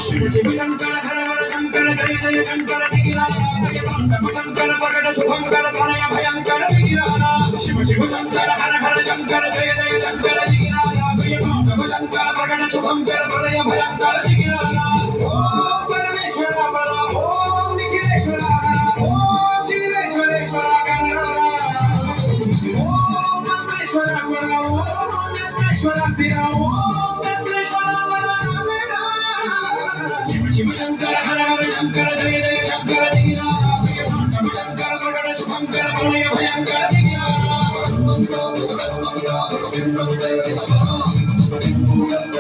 शिव शिव शंकर हर हर शंकर जय जय शंकर शंकर प्रकट शुभंकर प्रणय भयंकर शिव शिव शंकर हर हर शंकर जय जय शंकर शंकर प्रकट शुभंकर प्रणय भयंकर